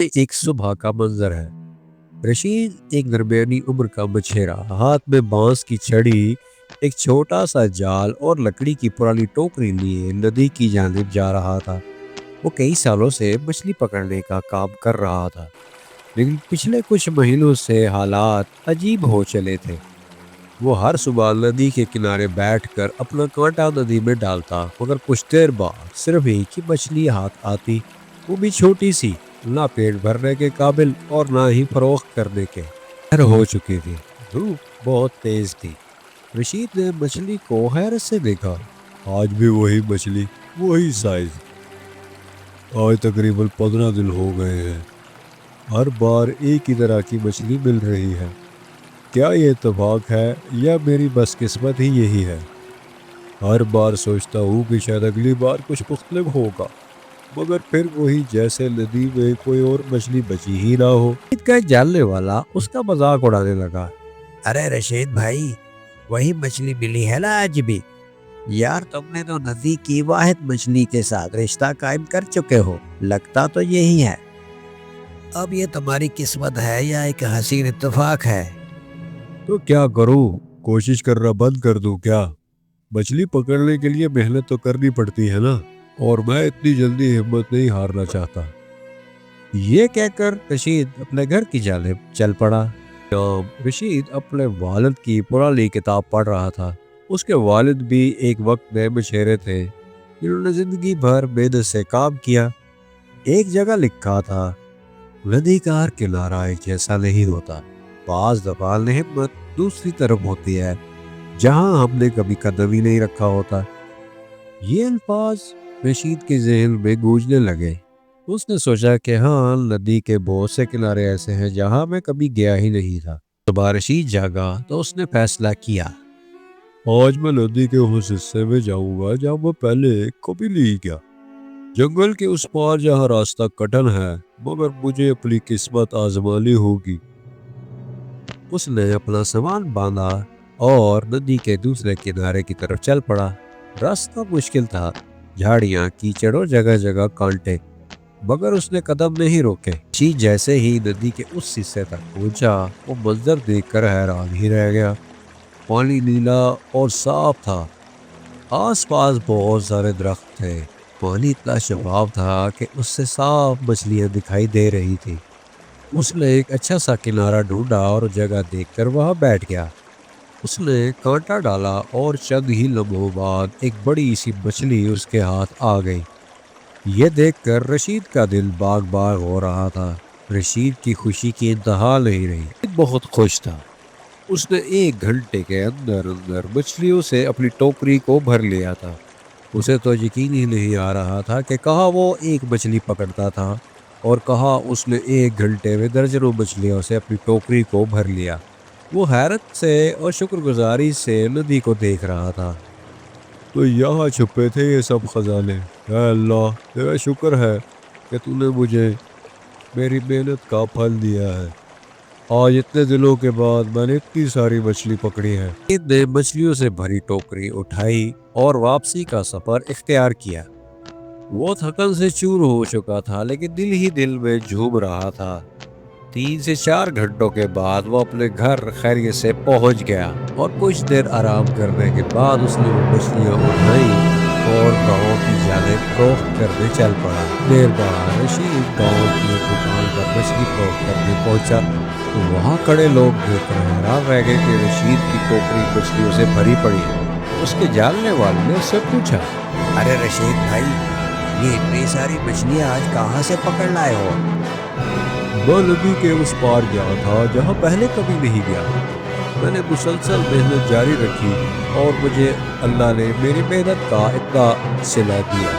ایک صبح کا منظر ہے۔ رشید ایک درمیانی عمر کا مچھیرا، ہاتھ میں بانس کی چھڑی، ایک چھوٹا سا جال اور لکڑی کی پرانی ٹوکری لیے ندی کی جانب جا رہا تھا۔ وہ کئی سالوں سے مچھلی پکڑنے کا کام کر رہا تھا، لیکن پچھلے کچھ مہینوں سے حالات عجیب ہو چلے تھے۔ وہ ہر صبح ندی کے کنارے بیٹھ کر اپنا کانٹا ندی میں ڈالتا، مگر کچھ دیر بعد صرف ایک ہی مچھلی ہاتھ آتی، وہ بھی چھوٹی سی، نہ پیٹ بھرنے کے قابل اور نہ ہی فروخت کرنے کے۔ خیر ہو چکی تھی، دھوپ بہت تیز تھی۔ رشید نے مچھلی کو حیرت سے دیکھا۔ آج بھی وہی مچھلی، وہی سائز۔ آج تقریباً 15 دن ہو گئے ہیں، ہر بار ایک ہی طرح کی مچھلی مل رہی ہے۔ کیا یہ اتفاق ہے یا میری بس قسمت ہی یہی ہے؟ ہر بار سوچتا ہوں کہ شاید اگلی بار کچھ مختلف ہوگا، مگر پھر وہی، جیسے ندی میں کوئی اور مچھلی بچی ہی نہ ہو۔ رشید کا جاننے والا اس کا مذاق اڑانے لگا۔ ارے رشید بھائی، وہی مچھلی ملی ہے نا آج بھی؟ یار تم نے تو ندی کی واحد مچھلی کے ساتھ رشتہ قائم کر چکے ہو، لگتا تو یہی ہے۔ اب یہ تمہاری قسمت ہے یا ایک حسین اتفاق ہے؟ تو کیا کروں، کوشش کرنا بند کر دوں کیا؟ مچھلی پکڑنے کے لیے محنت تو کرنی پڑتی ہے نا، اور میں اتنی جلدی ہمت نہیں ہارنا چاہتا۔ یہ کہہ کر رشید اپنے گھر کی جانب چل پڑا۔ رشید اپنے والد کی پرانی کتاب پڑھ رہا تھا۔ اس کے والد بھی ایک وقت میں مچھیرے تھے، جنہوں نے زندگی بھر محنت سے کام کیا۔ ایک جگہ لکھا تھا، ندی کا ہر کنارہ ایک جیسا نہیں ہوتا، بعض دفعہ ہمت دوسری طرف ہوتی ہے، جہاں ہم نے کبھی قدم ہی نہیں رکھا ہوتا۔ یہ الفاظ رشید کے ذہن میں گونجنے لگے۔ اس نے سوچا کہ ہاں، ندی کے بہت سے کنارے ایسے ہیں جہاں میں کبھی گیا ہی نہیں تھا۔ صبح رشید جاگا تو اس نے فیصلہ کیا، آج میں ندی کے اس حصے میں جاؤں گا جہاں میں پہلے کبھی نہیں گیا، جنگل کے اس پار جہاں راستہ کٹن ہے، مگر مجھے اپنی قسمت آزمانی ہوگی۔ اس نے اپنا سامان باندھا اور ندی کے دوسرے کنارے کی طرف چل پڑا۔ راستہ مشکل تھا، جھاڑیاں، کیچڑ اور جگہ جگہ کانٹے، مگر اس نے قدم نہیں روکے۔ رشید جیسے ہی ندی کے اس حصے تک پہنچا، وہ منظر دیکھ کر حیران ہی رہ گیا۔ پانی نیلا اور صاف تھا، آس پاس بہت سارے درخت تھے، پانی اتنا شفاف تھا کہ اس سے صاف مچھلیاں دکھائی دے رہی تھی۔ اس نے ایک اچھا سا کنارہ ڈھونڈا اور جگہ دیکھ کر وہاں بیٹھ گیا۔ اس نے کانٹا ڈالا اور چند ہی لمحوں بعد ایک بڑی سی مچھلی اس کے ہاتھ آ گئی۔ یہ دیکھ کر رشید کا دل باغ باغ ہو رہا تھا۔ رشید کی خوشی کی انتہا نہیں رہی، رشید بہت خوش تھا۔ اس نے 1 گھنٹے کے اندر مچھلیوں سے اپنی ٹوکری کو بھر لیا تھا۔ اسے تو یقین ہی نہیں آ رہا تھا کہ کہاں وہ ایک مچھلی پکڑتا تھا اور کہاں اس نے 1 گھنٹے میں درجنوں مچھلیوں سے اپنی ٹوکری کو بھر لیا۔ وہ حیرت سے اور شکر گزاری سے ندی کو دیکھ رہا تھا۔ تو یہاں چھپے تھے یہ سب خزانے؟ اے اللہ، تیرا شکر ہے کہ تو نے مجھے میری محنت کا پھل دیا ہے۔ آج اتنے دنوں کے بعد میں نے اتنی ساری مچھلی پکڑی ہے۔ رشید نے مچھلیوں سے بھری ٹوکری اٹھائی اور واپسی کا سفر اختیار کیا۔ وہ تھکن سے چور ہو چکا تھا، لیکن دل ہی دل میں جھوم رہا تھا۔ 3 سے 4 گھنٹوں کے بعد وہ اپنے گھر خیریت سے پہنچ گیا، اور کچھ دیر آرام کرنے کے بعد اس نے وہ مچھلیاں اٹھائیں اور گاؤں کی جانب فروخت کرنے چل پڑا۔ دیر بعد رشید گاؤں کی ایک دکان پر مچھلی فروخت کرنے پہنچا تو وہاں کھڑے لوگ دیکھ کر حیران رہ گئے کہ رشید کی ٹوکری مچھلیوں سے بھری پڑی ہے۔ اس کے جاننے والے نے اس سے پوچھا، ارے رشید بھائی، یہ اتنی ساری مچھلیاں آج کہاں سے پکڑ لائے ہو؟ میں ندی کے اس پار گیا تھا جہاں پہلے کبھی نہیں گیا۔ میں نے مسلسل محنت جاری رکھی اور مجھے اللہ نے میری محنت کا اتنا صلہ دیا۔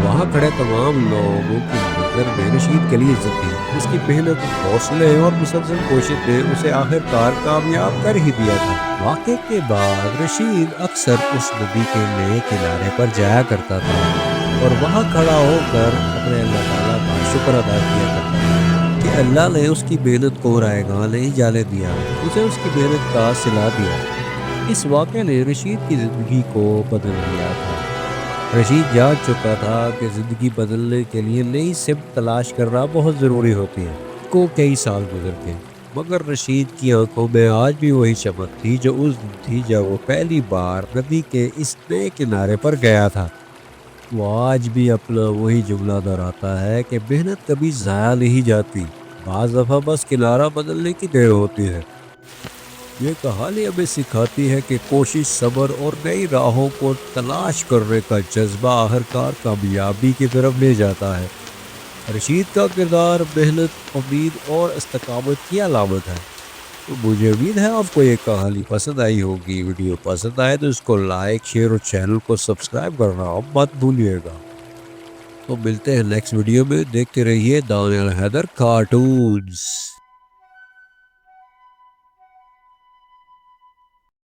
وہاں کھڑے تمام لوگوں کی نظر میں رشید کے لیے عزت تھی۔ اس کی محنت، حوصلے اور مسلسل کوشش نے اسے آخرکار کامیاب کر ہی دیا تھا۔ واقعے کے بعد رشید اکثر اس ندی کے نئے کنارے پر جایا کرتا تھا اور وہاں کھڑا ہو کر اپنے اللہ تعالیٰ کا شکر ادا کیا کرتا تھا کہ اللہ نے اس کی محنت کو رائے گاہ نہیں جانے دیا، اسے اس کی محنت کا صلہ دیا۔ اس واقعے نے رشید کی زندگی کو بدل دیا تھا۔ رشید جان چکا تھا کہ زندگی بدلنے کے لیے نئی سمت تلاش کرنا بہت ضروری ہوتی ہے۔ کو کئی سال گزر گئے مگر رشید کی آنکھوں میں آج بھی وہی چمک تھی جو اس دن تھی جب وہ پہلی بار ندی کے اس نئے کنارے پر گیا تھا۔ وہ آج بھی اپنا وہی جملہ دہراتا ہے کہ محنت کبھی ضائع نہیں جاتی، بعض دفعہ بس کنارہ بدلنے کی دیر ہوتی ہے۔ یہ کہانی ہمیں سکھاتی ہے کہ کوشش، صبر اور نئی راہوں کو تلاش کرنے کا جذبہ آخرکار کامیابی کی طرف لے جاتا ہے۔ رشید کا کردار محنت، امید اور استقامت کی علامت ہے۔ تو مجھے امید ہے آپ کو یہ کہانی پسند آئی ہوگی۔ ویڈیو پسند آئے تو اس کو لائک، شیئر اور چینل کو سبسکرائب کرنا مت بھولیے گا۔ تو ملتے ہیں نیکسٹ ویڈیو میں، دیکھتے رہیے دانیال حیدر کارٹونز۔